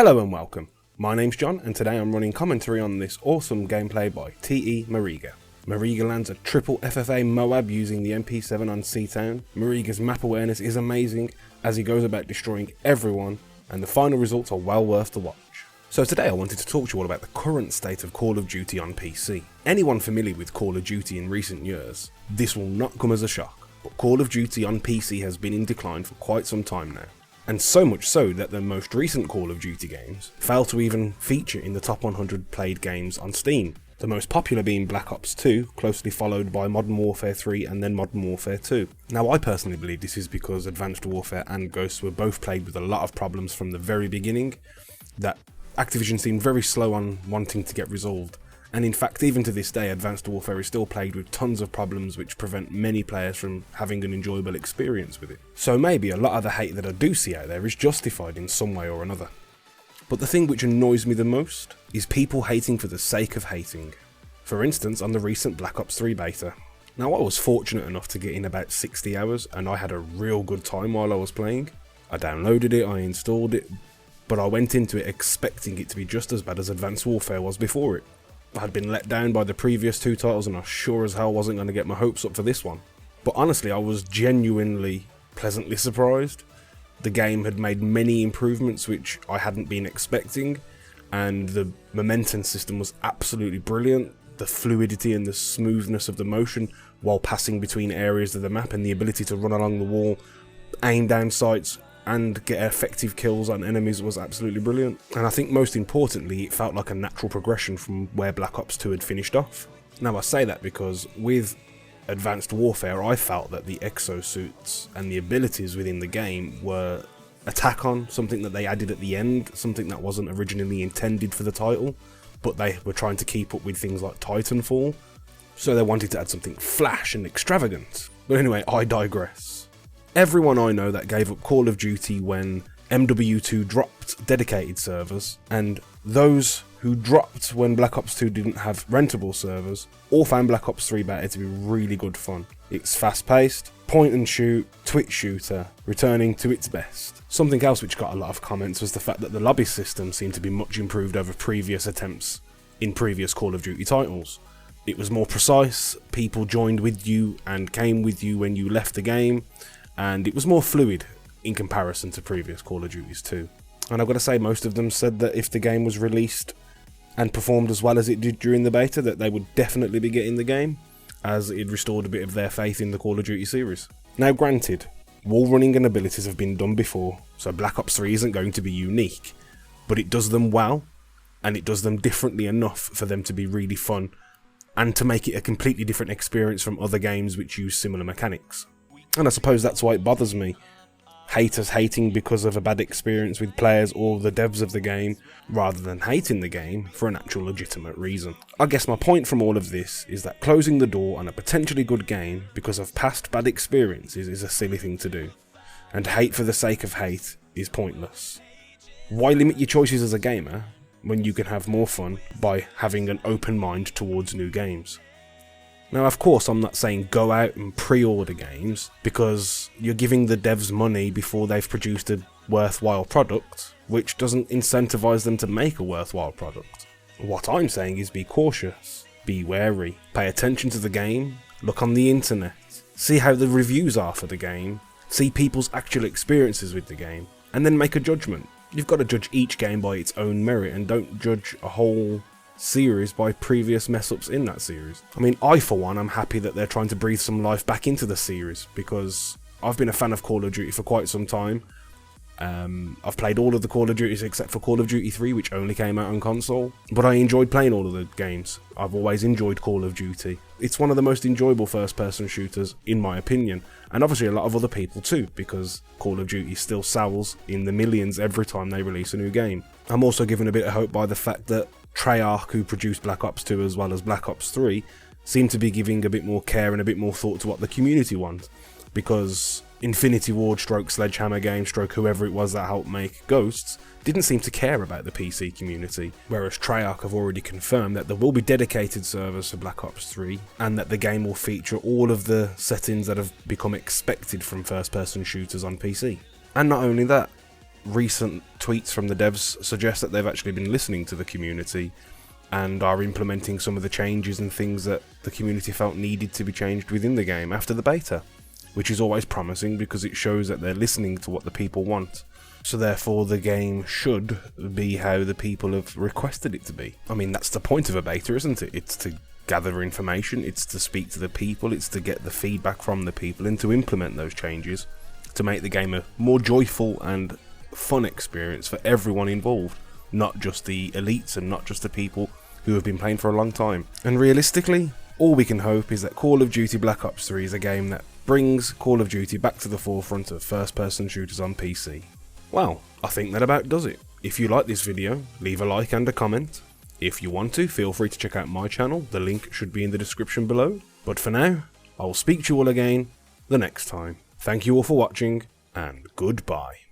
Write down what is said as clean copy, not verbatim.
Hello and welcome. My name's John and today I'm running commentary on this awesome gameplay by T.E. Mw3. Mw3 lands a triple FFA Moab using the MP7 on Seatown. Mw3's map awareness is amazing as he goes about destroying everyone, and the final results are well worth the watch. So today I wanted to talk to you all about the current state of Call of Duty on PC. Anyone familiar with Call of Duty in recent years, this will not come as a shock, but Call of Duty on PC has been in decline for quite some time now. And so much so that the most recent Call of Duty games fail to even feature in the top 100 played games on Steam. The most popular being Black Ops 2, closely followed by Modern Warfare 3 and then Modern Warfare 2. Now I personally believe this is because Advanced Warfare and Ghosts were both plagued with a lot of problems from the very beginning that Activision seemed very slow on wanting to get resolved. And in fact, even to this day, Advanced Warfare is still plagued with tons of problems which prevent many players from having an enjoyable experience with it. So maybe a lot of the hate that I do see out there is justified in some way or another. But the thing which annoys me the most is people hating for the sake of hating. For instance, on the recent Black Ops 3 beta. Now I was fortunate enough to get in about 60 hours and I had a real good time while I was playing. I downloaded it, I installed it, but I went into it expecting it to be just as bad as Advanced Warfare was before it. I had been let down by the previous two titles and I sure as hell wasn't going to get my hopes up for this one. But honestly, I was genuinely pleasantly surprised. The game had made many improvements which I hadn't been expecting, and the momentum system was absolutely brilliant. The fluidity and the smoothness of the motion while passing between areas of the map, and the ability to run along the wall, aim down sights and get effective kills on enemies was absolutely brilliant. And I think most importantly, it felt like a natural progression from where Black Ops 2 had finished off. Now I say that because with Advanced Warfare I felt that the exosuits and the abilities within the game were a tack on, something that they added at the end, something that wasn't originally intended for the title, but they were trying to keep up with things like Titanfall, so they wanted to add something flash and extravagant. But anyway, I digress. Everyone I know that gave up Call of Duty when Mw3 dropped dedicated servers, and those who dropped when Black Ops 2 didn't have rentable servers, all found Black Ops 3 beta to be really good fun. It's fast paced, point and shoot, twitch shooter, returning to its best. Something else which got a lot of comments was the fact that the lobby system seemed to be much improved over previous attempts in previous Call of Duty titles. It was more precise, people joined with you and came with you when you left the game, and it was more fluid in comparison to previous Call of Duties too. And I've got to say, most of them said that if the game was released and performed as well as it did during the beta, that they would definitely be getting the game, as it restored a bit of their faith in the Call of Duty series. Now granted, wall running and abilities have been done before, so Black Ops 3 isn't going to be unique, but it does them well, and it does them differently enough for them to be really fun, and to make it a completely different experience from other games which use similar mechanics. And I suppose that's why it bothers me. Haters hating because of a bad experience with players or the devs of the game, rather than hating the game for an actual legitimate reason. I guess my point from all of this is that closing the door on a potentially good game because of past bad experiences is a silly thing to do, and hate for the sake of hate is pointless. Why limit your choices as a gamer when you can have more fun by having an open mind towards new games? Now of course I'm not saying go out and pre-order games, because you're giving the devs money before they've produced a worthwhile product, which doesn't incentivize them to make a worthwhile product. What I'm saying is be cautious, be wary, pay attention to the game, look on the internet, see how the reviews are for the game, see people's actual experiences with the game, and then make a judgment. You've got to judge each game by its own merit, and don't judge a whole series by previous mess-ups in that series. I mean, I for one am happy that they're trying to breathe some life back into the series, because I've been a fan of Call of Duty for quite some time. I've played all of the Call of Duties except for Call of Duty 3, which only came out on console, but I enjoyed playing all of the games. I've always enjoyed Call of Duty. It's one of the most enjoyable first-person shooters in my opinion, and obviously a lot of other people too, because Call of Duty still sells in the millions every time they release a new game. I'm also given a bit of hope by the fact that Treyarch, who produced Black Ops 2 as well as Black Ops 3, seem to be giving a bit more care and a bit more thought to what the community wants, because Infinity Ward stroke Sledgehammer Games stroke whoever it was that helped make Ghosts didn't seem to care about the PC community, whereas Treyarch have already confirmed that there will be dedicated servers for Black Ops 3 and that the game will feature all of the settings that have become expected from first person shooters on PC. And not only that, recent tweets from the devs suggest that they've actually been listening to the community and are implementing some of the changes and things that the community felt needed to be changed within the game after the beta, which is always promising because it shows that they're listening to what the people want. So therefore the game should be how the people have requested it to be. I mean, that's the point of a beta, isn't it? It's to gather information, it's to speak to the people, it's to get the feedback from the people and to implement those changes to make the game a more joyful and fun experience for everyone involved, not just the elites and not just the people who have been playing for a long time. And realistically, all we can hope is that Call of Duty Black Ops 3 is a game that brings Call of Duty back to the forefront of first-person shooters on PC. Well, I think that about does it. If you like this video, leave a like and a comment. If you want to, feel free to check out my channel, the link should be in the description below. But for now, I will speak to you all again the next time. Thank you all for watching, and goodbye.